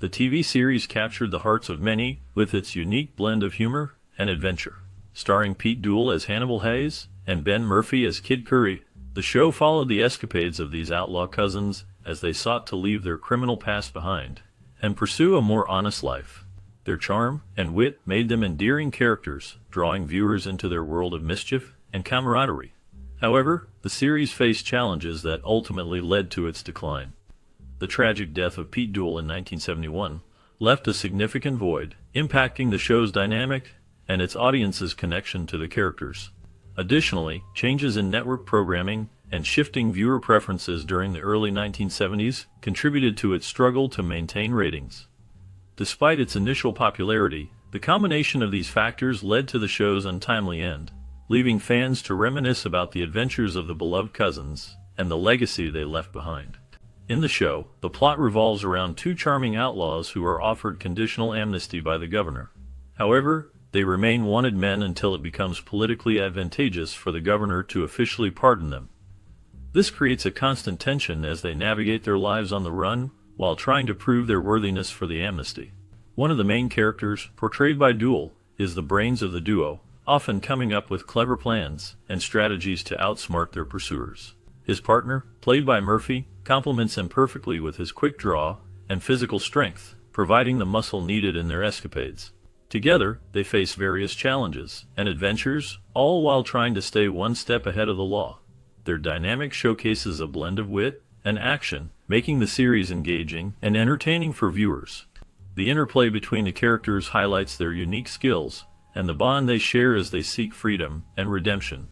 The TV series captured the hearts of many with its unique blend of humor and adventure. Starring Pete Duell as Hannibal Hayes and Ben Murphy as Kid Curry, the show followed the escapades of these outlaw cousins as they sought to leave their criminal past behind and pursue a more honest life. Their charm and wit made them endearing characters, drawing viewers into their world of mischief and camaraderie. However, the series faced challenges that ultimately led to its decline. The tragic death of Pete Duell in 1971 left a significant void, impacting the show's dynamic and its audience's connection to the characters. Additionally, changes in network programming and shifting viewer preferences during the early 1970s contributed to its struggle to maintain ratings. Despite its initial popularity, the combination of these factors led to the show's untimely end, leaving fans to reminisce about the adventures of the beloved cousins and the legacy they left behind. In the show, the plot revolves around two charming outlaws who are offered conditional amnesty by the governor. However, they remain wanted men until it becomes politically advantageous for the governor to officially pardon them. This creates a constant tension as they navigate their lives on the run while trying to prove their worthiness for the amnesty. One of the main characters, portrayed by Duell, is the brains of the duo, often coming up with clever plans and strategies to outsmart their pursuers. His partner, played by Murphy, complements him perfectly with his quick draw and physical strength, providing the muscle needed in their escapades. Together, they face various challenges and adventures, all while trying to stay one step ahead of the law. Their dynamic showcases a blend of wit and action, making the series engaging and entertaining for viewers. The interplay between the characters highlights their unique skills and the bond they share as they seek freedom and redemption.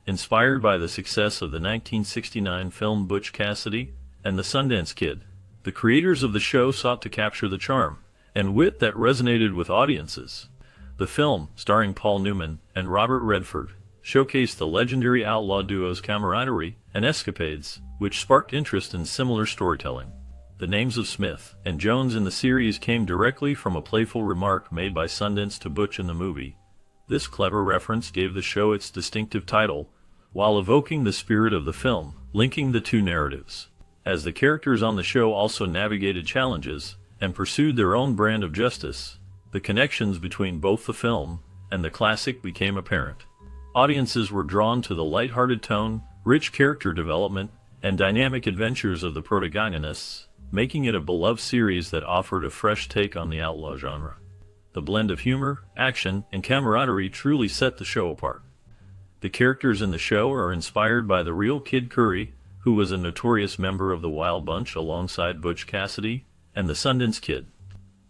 Inspired by the success of the 1969 film Butch Cassidy and the Sundance Kid, the creators of the show sought to capture the charm and wit that resonated with audiences. The film, starring Paul Newman and Robert Redford, showcased the legendary outlaw duo's camaraderie and escapades, which sparked interest in similar storytelling. The names of Smith and Jones in the series came directly from a playful remark made by Sundance to Butch in the movie. This clever reference gave the show its distinctive title, while evoking the spirit of the film, linking the two narratives. As the characters on the show also navigated challenges and pursued their own brand of justice, the connections between both the film and the classic became apparent. Audiences were drawn to the lighthearted tone, rich character development, and dynamic adventures of the protagonists, making it a beloved series that offered a fresh take on the outlaw genre. The blend of humor, action, and camaraderie truly set the show apart. The characters in the show are inspired by the real Kid Curry, who was a notorious member of the Wild Bunch alongside Butch Cassidy and the Sundance Kid.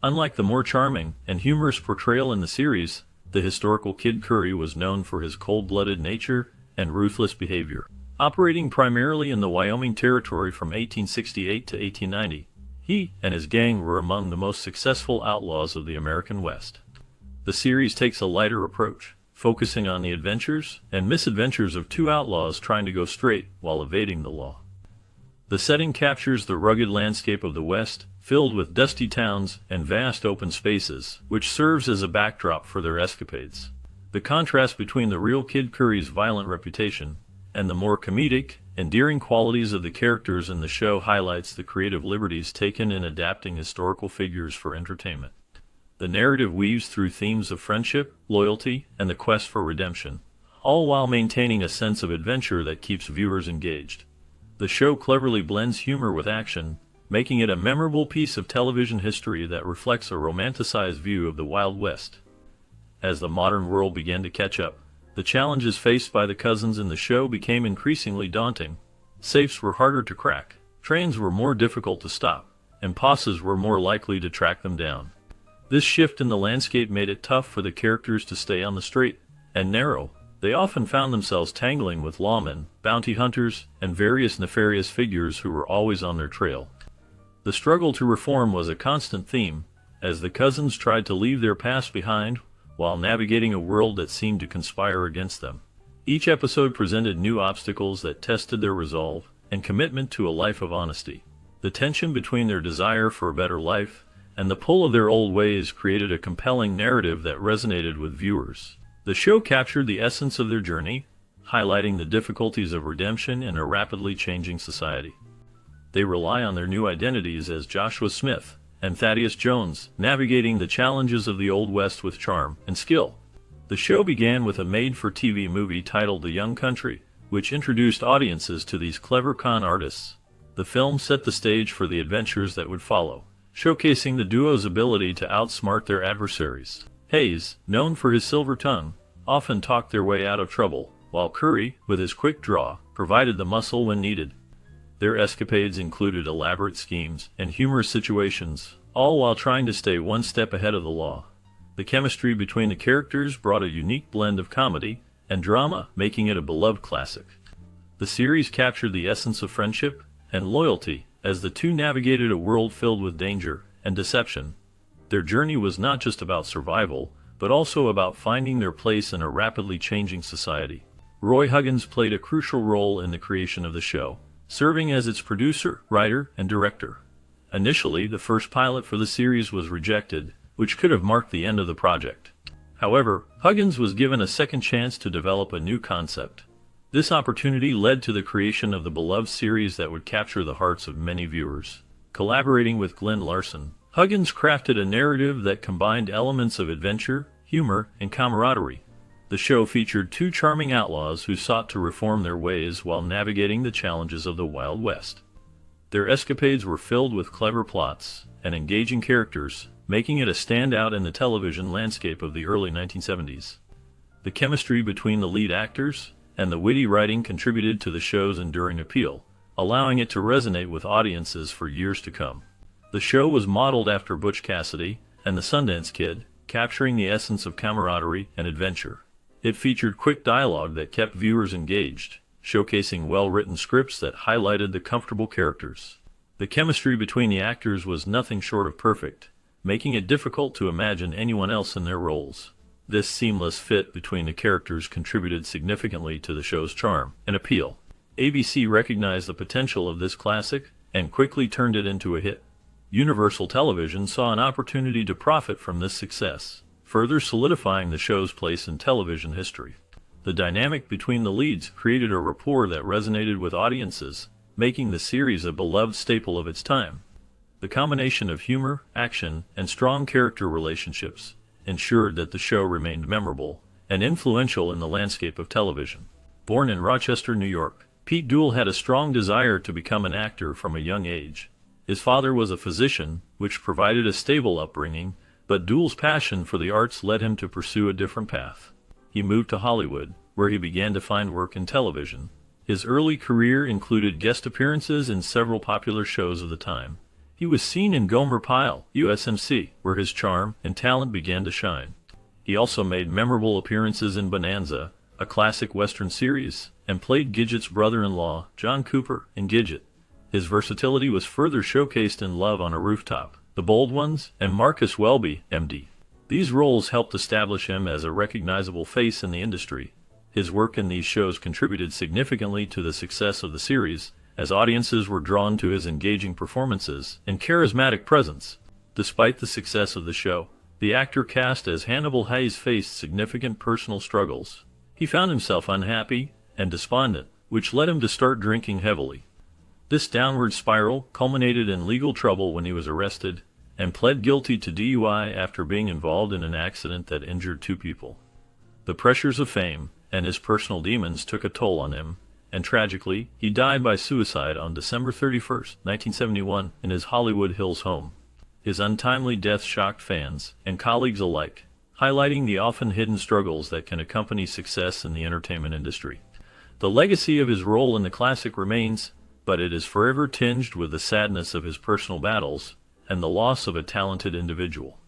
Unlike the more charming and humorous portrayal in the series, the historical Kid Curry was known for his cold-blooded nature and ruthless behavior. Operating primarily in the Wyoming Territory from 1868 to 1890, he and his gang were among the most successful outlaws of the American West. The series takes a lighter approach, focusing on the adventures and misadventures of two outlaws trying to go straight while evading the law. The setting captures the rugged landscape of the West, filled with dusty towns and vast open spaces, which serves as a backdrop for their escapades. The contrast between the real Kid Curry's violent reputation and the more comedic, endearing qualities of the characters in the show highlights the creative liberties taken in adapting historical figures for entertainment. The narrative weaves through themes of friendship, loyalty, and the quest for redemption, all while maintaining a sense of adventure that keeps viewers engaged. The show cleverly blends humor with action, making it a memorable piece of television history that reflects a romanticized view of the Wild West. As the modern world began to catch up, the challenges faced by the cousins in the show became increasingly daunting. Safes were harder to crack, trains were more difficult to stop, and posses were more likely to track them down. This shift in the landscape made it tough for the characters to stay on the straight and narrow. They often found themselves tangling with lawmen, bounty hunters, and various nefarious figures who were always on their trail. The struggle to reform was a constant theme, as the cousins tried to leave their past behind while navigating a world that seemed to conspire against them. Each episode presented new obstacles that tested their resolve and commitment to a life of honesty. The tension between their desire for a better life and the pull of their old ways created a compelling narrative that resonated with viewers. The show captured the essence of their journey, highlighting the difficulties of redemption in a rapidly changing society. They rely on their new identities as Joshua Smith and Thaddeus Jones, navigating the challenges of the Old West with charm and skill. The show began with a made-for-TV movie titled The Young Country, which introduced audiences to these clever con artists. The film set the stage for the adventures that would follow, showcasing the duo's ability to outsmart their adversaries. Hayes, known for his silver tongue, often talked their way out of trouble, while Curry, with his quick draw, provided the muscle when needed. Their escapades included elaborate schemes and humorous situations, all while trying to stay one step ahead of the law. The chemistry between the characters brought a unique blend of comedy and drama, making it a beloved classic. The series captured the essence of friendship and loyalty as the two navigated a world filled with danger and deception. Their journey was not just about survival, but also about finding their place in a rapidly changing society. Roy Huggins played a crucial role in the creation of the show, serving as its producer, writer, and director. Initially, the first pilot for the series was rejected, which could have marked the end of the project. However, Huggins was given a second chance to develop a new concept. This opportunity led to the creation of the beloved series that would capture the hearts of many viewers. Collaborating with Glenn Larson, Huggins crafted a narrative that combined elements of adventure, humor, and camaraderie. The show featured two charming outlaws who sought to reform their ways while navigating the challenges of the Wild West. Their escapades were filled with clever plots and engaging characters, making it a standout in the television landscape of the early 1970s. The chemistry between the lead actors and the witty writing contributed to the show's enduring appeal, allowing it to resonate with audiences for years to come. The show was modeled after Butch Cassidy and the Sundance Kid, capturing the essence of camaraderie and adventure. It featured quick dialogue that kept viewers engaged, showcasing well-written scripts that highlighted the comfortable characters. The chemistry between the actors was nothing short of perfect, making it difficult to imagine anyone else in their roles. This seamless fit between the characters contributed significantly to the show's charm and appeal. ABC recognized the potential of this classic and quickly turned it into a hit. Universal Television saw an opportunity to profit from this success, further solidifying the show's place in television history. The dynamic between the leads created a rapport that resonated with audiences, making the series a beloved staple of its time. The combination of humor, action, and strong character relationships ensured that the show remained memorable and influential in the landscape of television. Born in Rochester, New York, Pete Duell had a strong desire to become an actor from a young age. His father was a physician, which provided a stable upbringing, but Duell's passion for the arts led him to pursue a different path. He moved to Hollywood, where he began to find work in television. His early career included guest appearances in several popular shows of the time. He was seen in Gomer Pyle, USMC, where his charm and talent began to shine. He also made memorable appearances in Bonanza, a classic Western series, and played Gidget's brother-in-law, John Cooper, in Gidget. His versatility was further showcased in Love on a Rooftop, The Bold Ones, and Marcus Welby, MD. These roles helped establish him as a recognizable face in the industry. His work in these shows contributed significantly to the success of the series, as audiences were drawn to his engaging performances and charismatic presence. Despite the success of the show, the actor cast as Hannibal Hayes faced significant personal struggles. He found himself unhappy and despondent, which led him to start drinking heavily. This downward spiral culminated in legal trouble when he was arrested and pled guilty to DUI after being involved in an accident that injured two people. The pressures of fame and his personal demons took a toll on him, and tragically, he died by suicide on December 31, 1971, in his Hollywood Hills home. His untimely death shocked fans and colleagues alike, highlighting the often hidden struggles that can accompany success in the entertainment industry. The legacy of his role in the classic remains, but it is forever tinged with the sadness of his personal battles and the loss of a talented individual.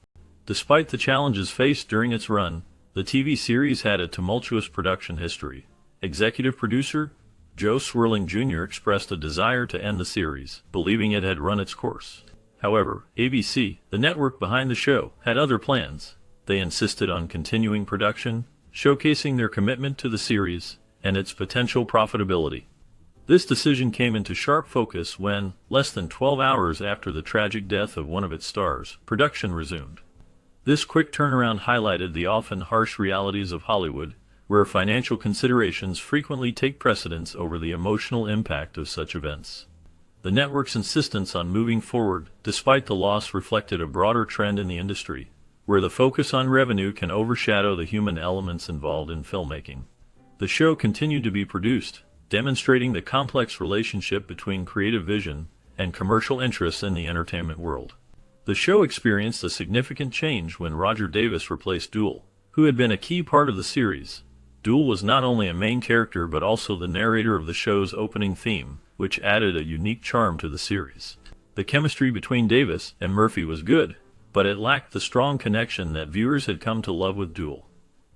Despite the challenges faced during its run, the TV series had a tumultuous production history. Executive producer Joe Swirling Jr. expressed a desire to end the series, believing it had run its course. However, ABC, the network behind the show, had other plans. They insisted on continuing production, showcasing their commitment to the series and its potential profitability. This decision came into sharp focus when, less than 12 hours after the tragic death of one of its stars, production resumed. This quick turnaround highlighted the often harsh realities of Hollywood, where financial considerations frequently take precedence over the emotional impact of such events. The network's insistence on moving forward, despite the loss, reflected a broader trend in the industry, where the focus on revenue can overshadow the human elements involved in filmmaking. The show continued to be produced, demonstrating the complex relationship between creative vision and commercial interests in the entertainment world. The show experienced a significant change when Roger Davis replaced Duell, who had been a key part of the series. Duell was not only a main character but also the narrator of the show's opening theme, which added a unique charm to the series. The chemistry between Davis and Murphy was good, but it lacked the strong connection that viewers had come to love with Duell.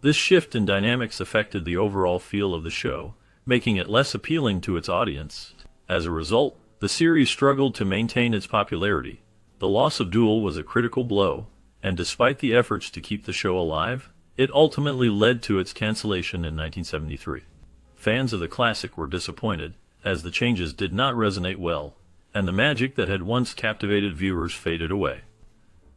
This shift in dynamics affected the overall feel of the show, making it less appealing to its audience. As a result, the series struggled to maintain its popularity. The loss of Duell was a critical blow, and despite the efforts to keep the show alive, it ultimately led to its cancellation in 1973. Fans of the classic were disappointed, as the changes did not resonate well, and the magic that had once captivated viewers faded away.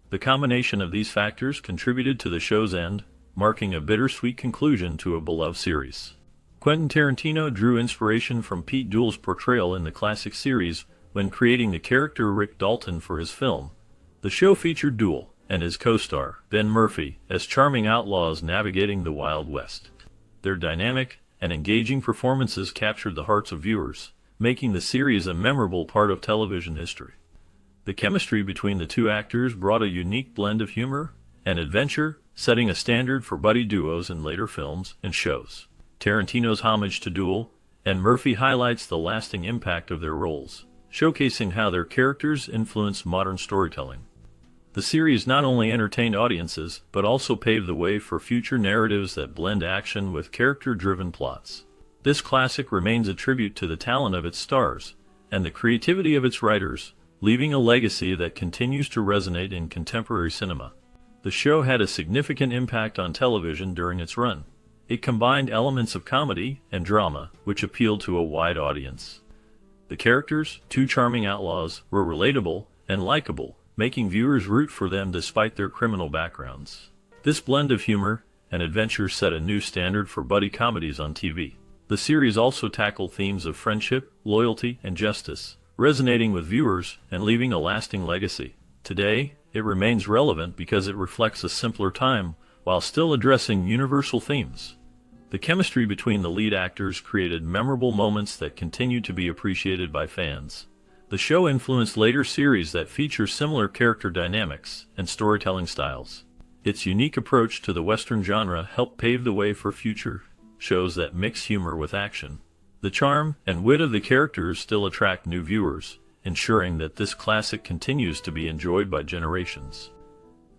The combination of these factors contributed to the show's end, marking a bittersweet conclusion to a beloved series. Quentin Tarantino drew inspiration from Pete Duell's portrayal in the classic series when creating the character Rick Dalton for his film. The show featured Duell and his co-star, Ben Murphy, as charming outlaws navigating the Wild West. Their dynamic and engaging performances captured the hearts of viewers, making the series a memorable part of television history. The chemistry between the two actors brought a unique blend of humor and adventure, setting a standard for buddy duos in later films and shows. Tarantino's homage to Duell and Murphy highlights the lasting impact of their roles, showcasing how their characters influence modern storytelling. The series not only entertained audiences, but also paved the way for future narratives that blend action with character-driven plots. This classic remains a tribute to the talent of its stars and the creativity of its writers, leaving a legacy that continues to resonate in contemporary cinema. The show had a significant impact on television during its run. It combined elements of comedy and drama, which appealed to a wide audience. The characters, two charming outlaws, were relatable and likable, making viewers root for them despite their criminal backgrounds. This blend of humor and adventure set a new standard for buddy comedies on TV. The series also tackled themes of friendship, loyalty, and justice, resonating with viewers and leaving a lasting legacy. Today, it remains relevant because it reflects a simpler time while still addressing universal themes. The chemistry between the lead actors created memorable moments that continue to be appreciated by fans. The show influenced later series that feature similar character dynamics and storytelling styles. Its unique approach to the Western genre helped pave the way for future shows that mix humor with action. The charm and wit of the characters still attract new viewers, ensuring that this classic continues to be enjoyed by generations.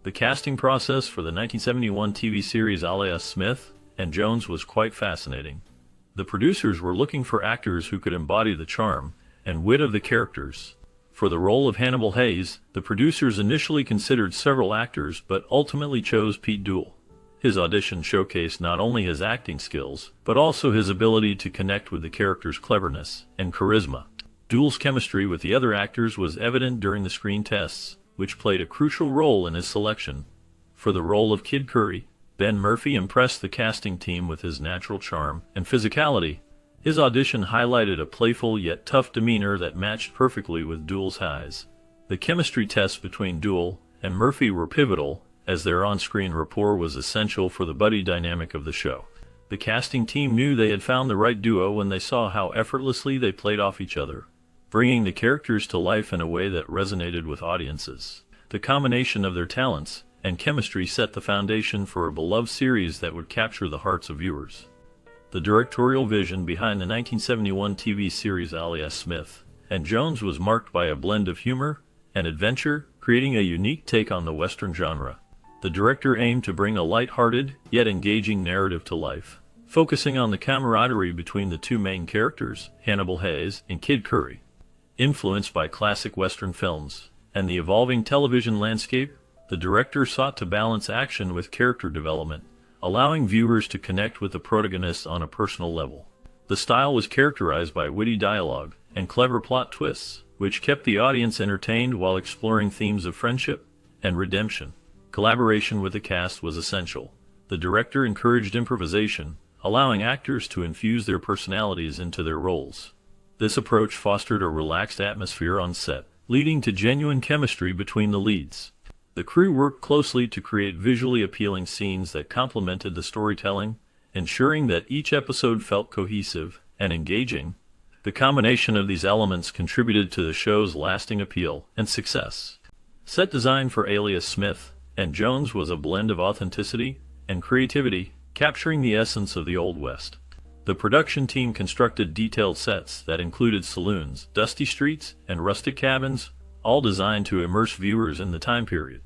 The casting process for the 1971 TV series Alias Smith and Jones was quite fascinating. The producers were looking for actors who could embody the charm and wit of the characters. For the role of Hannibal Hayes, the producers initially considered several actors but ultimately chose Pete Duell. His audition showcased not only his acting skills, but also his ability to connect with the character's cleverness and charisma. Duell's chemistry with the other actors was evident during the screen tests, which played a crucial role in his selection. For the role of Kid Curry, Ben Murphy impressed the casting team with his natural charm and physicality. His audition highlighted a playful yet tough demeanor that matched perfectly with Duell's highs. The chemistry tests between Duell and Murphy were pivotal, as their on-screen rapport was essential for the buddy dynamic of the show. The casting team knew they had found the right duo when they saw how effortlessly they played off each other, bringing the characters to life in a way that resonated with audiences. The combination of their talents and chemistry set the foundation for a beloved series that would capture the hearts of viewers. The directorial vision behind the 1971 TV series Alias Smith and Jones was marked by a blend of humor and adventure, creating a unique take on the Western genre. The director aimed to bring a light-hearted, yet engaging narrative to life, focusing on the camaraderie between the two main characters, Hannibal Hayes and Kid Curry. Influenced by classic Western films and the evolving television landscape, the director sought to balance action with character development, allowing viewers to connect with the protagonists on a personal level. The style was characterized by witty dialogue and clever plot twists, which kept the audience entertained while exploring themes of friendship and redemption. Collaboration with the cast was essential. The director encouraged improvisation, allowing actors to infuse their personalities into their roles. This approach fostered a relaxed atmosphere on set, leading to genuine chemistry between the leads. The crew worked closely to create visually appealing scenes that complemented the storytelling, ensuring that each episode felt cohesive and engaging. The combination of these elements contributed to the show's lasting appeal and success. Set design for Alias Smith and Jones was a blend of authenticity and creativity, capturing the essence of the Old West. The production team constructed detailed sets that included saloons, dusty streets, and rustic cabins, all designed to immerse viewers in the time period.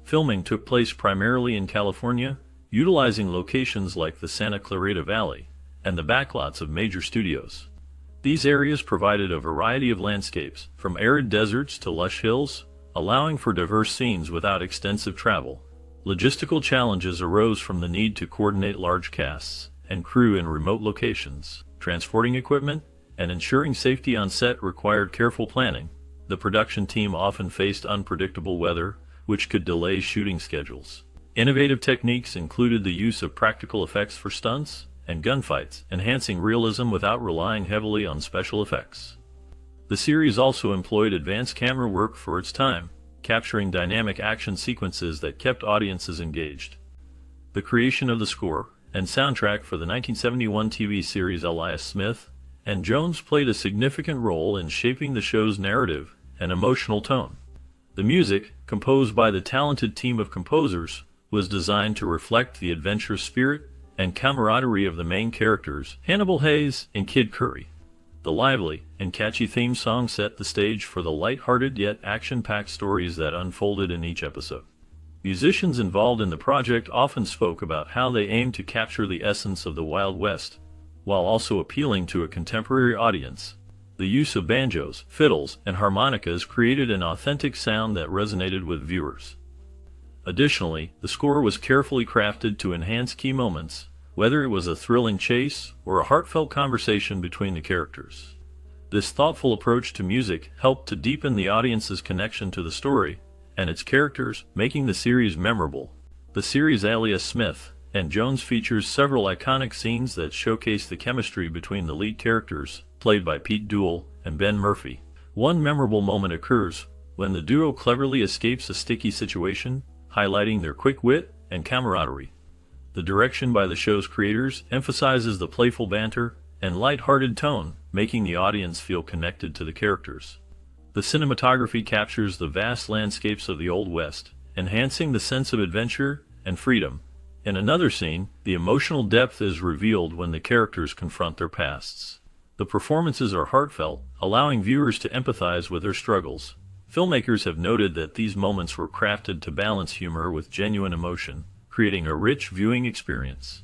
Filming took place primarily in California, utilizing locations like the Santa Clarita Valley and the backlots of major studios. These areas provided a variety of landscapes, from arid deserts to lush hills, allowing for diverse scenes without extensive travel. Logistical challenges arose from the need to coordinate large casts and crew in remote locations. Transporting equipment and ensuring safety on set required careful planning. The production team often faced unpredictable weather, which could delay shooting schedules. Innovative techniques included the use of practical effects for stunts and gunfights, enhancing realism without relying heavily on special effects. The series also employed advanced camera work for its time, capturing dynamic action sequences that kept audiences engaged. The creation of the score and soundtrack for the 1971 TV series Alias Smith and Jones played a significant role in shaping the show's narrative and emotional tone. The music, composed by the talented team of composers, was designed to reflect the adventurous spirit and camaraderie of the main characters, Hannibal Hayes and Kid Curry. The lively and catchy theme song set the stage for the light-hearted yet action-packed stories that unfolded in each episode. Musicians involved in the project often spoke about how they aimed to capture the essence of the Wild West, while also appealing to a contemporary audience. The use of banjos, fiddles, and harmonicas created an authentic sound that resonated with viewers. Additionally, the score was carefully crafted to enhance key moments, whether it was a thrilling chase or a heartfelt conversation between the characters. This thoughtful approach to music helped to deepen the audience's connection to the story and its characters, making the series memorable. The series Alias Smith and Jones features several iconic scenes that showcase the chemistry between the lead characters, played by Pete Duell and Ben Murphy. One memorable moment occurs when the duo cleverly escapes a sticky situation, highlighting their quick wit and camaraderie. The direction by the show's creators emphasizes the playful banter and light-hearted tone, making the audience feel connected to the characters. The cinematography captures the vast landscapes of the Old West, enhancing the sense of adventure and freedom. In another scene, the emotional depth is revealed when the characters confront their pasts. The performances are heartfelt, allowing viewers to empathize with their struggles. Filmmakers have noted that these moments were crafted to balance humor with genuine emotion, creating a rich viewing experience.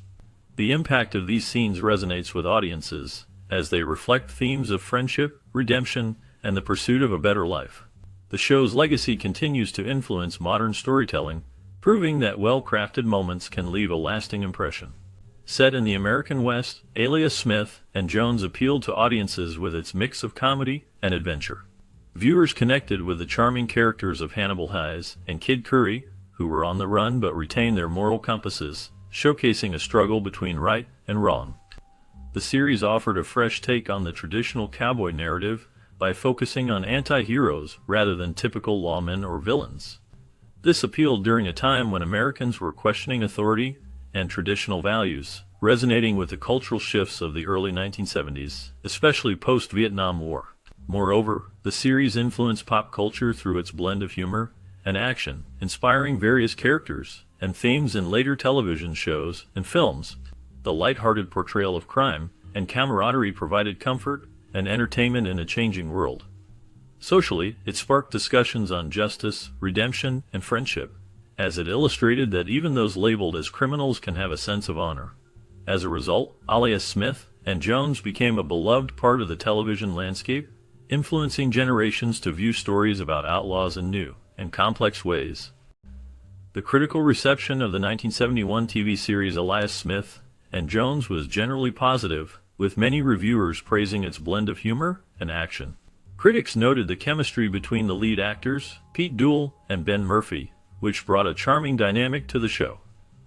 The impact of these scenes resonates with audiences, as they reflect themes of friendship, redemption, and the pursuit of a better life. The show's legacy continues to influence modern storytelling, proving that well-crafted moments can leave a lasting impression. Set in the American West, Alias Smith and Jones appealed to audiences with its mix of comedy and adventure. Viewers connected with the charming characters of Hannibal Hayes and Kid Curry, who were on the run but retained their moral compasses, showcasing a struggle between right and wrong. The series offered a fresh take on the traditional cowboy narrative by focusing on anti-heroes rather than typical lawmen or villains. This appealed during a time when Americans were questioning authority and traditional values, resonating with the cultural shifts of the early 1970s, especially post-Vietnam War. Moreover, the series influenced pop culture through its blend of humor and action, inspiring various characters and themes in later television shows and films. The light-hearted portrayal of crime and camaraderie provided comfort and entertainment in a changing world. Socially, it sparked discussions on justice, redemption, and friendship, as it illustrated that even those labeled as criminals can have a sense of honor. As a result, Alias Smith and Jones became a beloved part of the television landscape, influencing generations to view stories about outlaws in new and complex ways. The critical reception of the 1971 TV series Alias Smith and Jones was generally positive, with many reviewers praising its blend of humor and action. Critics noted the chemistry between the lead actors, Pete Duell and Ben Murphy, which brought a charming dynamic to the show.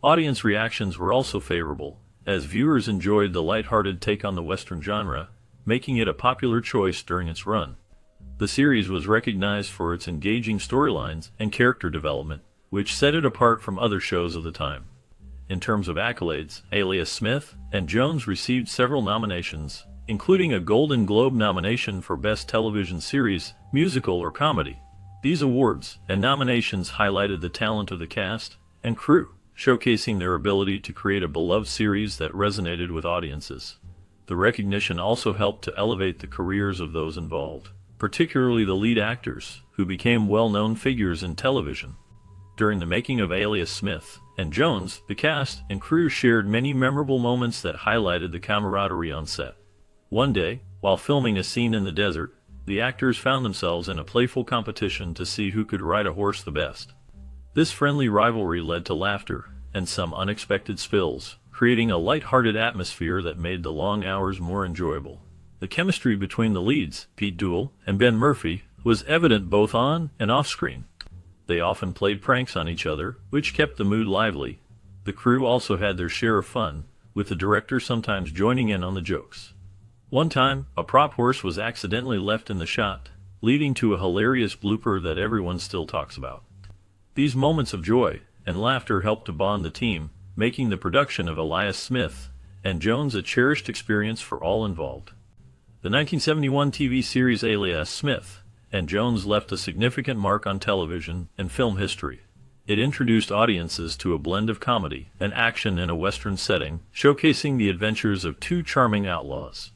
Audience reactions were also favorable, as viewers enjoyed the lighthearted take on the Western genre, making it a popular choice during its run. The series was recognized for its engaging storylines and character development, which set it apart from other shows of the time. In terms of accolades, Alias Smith and Jones received several nominations, including a Golden Globe nomination for Best Television Series, Musical or Comedy. These awards and nominations highlighted the talent of the cast and crew, showcasing their ability to create a beloved series that resonated with audiences. The recognition also helped to elevate the careers of those involved, particularly the lead actors, who became well-known figures in television. During the making of Alias Smith and Jones, the cast and crew shared many memorable moments that highlighted the camaraderie on set. One day, while filming a scene in the desert, the actors found themselves in a playful competition to see who could ride a horse the best. This friendly rivalry led to laughter and some unexpected spills, creating a light-hearted atmosphere that made the long hours more enjoyable. The chemistry between the leads, Pete Duell and Ben Murphy, was evident both on and off-screen. They often played pranks on each other, which kept the mood lively. The crew also had their share of fun, with the director sometimes joining in on the jokes. One time, a prop horse was accidentally left in the shot, leading to a hilarious blooper that everyone still talks about. These moments of joy and laughter helped to bond the team, making the production of Alias Smith and Jones a cherished experience for all involved. The 1971 TV series Alias Smith and Jones left a significant mark on television and film history. It introduced audiences to a blend of comedy and action in a Western setting, showcasing the adventures of two charming outlaws.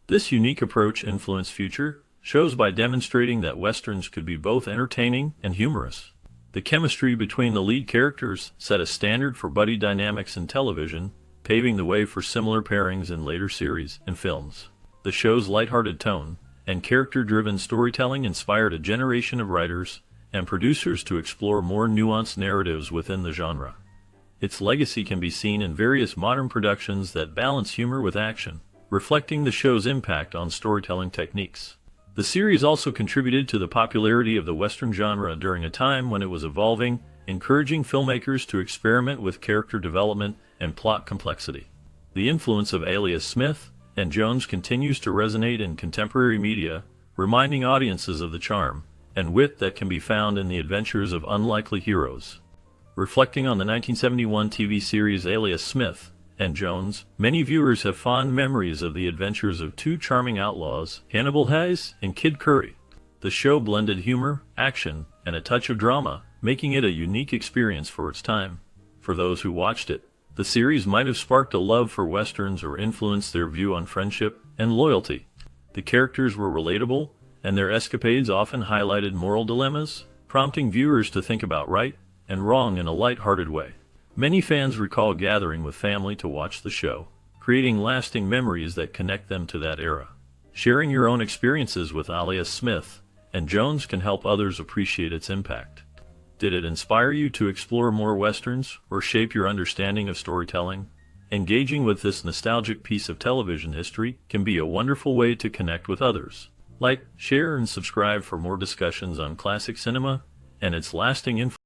This unique approach influenced future shows by demonstrating that Westerns could be both entertaining and humorous. The chemistry between the lead characters set a standard for buddy dynamics in television, paving the way for similar pairings in later series and films. The show's lighthearted tone and character-driven storytelling inspired a generation of writers and producers to explore more nuanced narratives within the genre. Its legacy can be seen in various modern productions that balance humor with action, reflecting the show's impact on storytelling techniques. The series also contributed to the popularity of the Western genre during a time when it was evolving, encouraging filmmakers to experiment with character development and plot complexity. The influence of Alias Smith and Jones continues to resonate in contemporary media, reminding audiences of the charm and wit that can be found in the adventures of unlikely heroes. Reflecting on the 1971 TV series Alias Smith and Jones, many viewers have fond memories of the adventures of two charming outlaws, Hannibal Hayes and Kid Curry. The show blended humor, action, and a touch of drama, making it a unique experience for its time. For those who watched it, the series might have sparked a love for Westerns or influenced their view on friendship and loyalty. The characters were relatable, and their escapades often highlighted moral dilemmas, prompting viewers to think about right and wrong in a light-hearted way. Many fans recall gathering with family to watch the show, creating lasting memories that connect them to that era. Sharing your own experiences with Alias Smith and Jones can help others appreciate its impact. Did it inspire you to explore more Westerns or shape your understanding of storytelling? Engaging with this nostalgic piece of television history can be a wonderful way to connect with others. Like, share, and subscribe for more discussions on classic cinema and its lasting influence.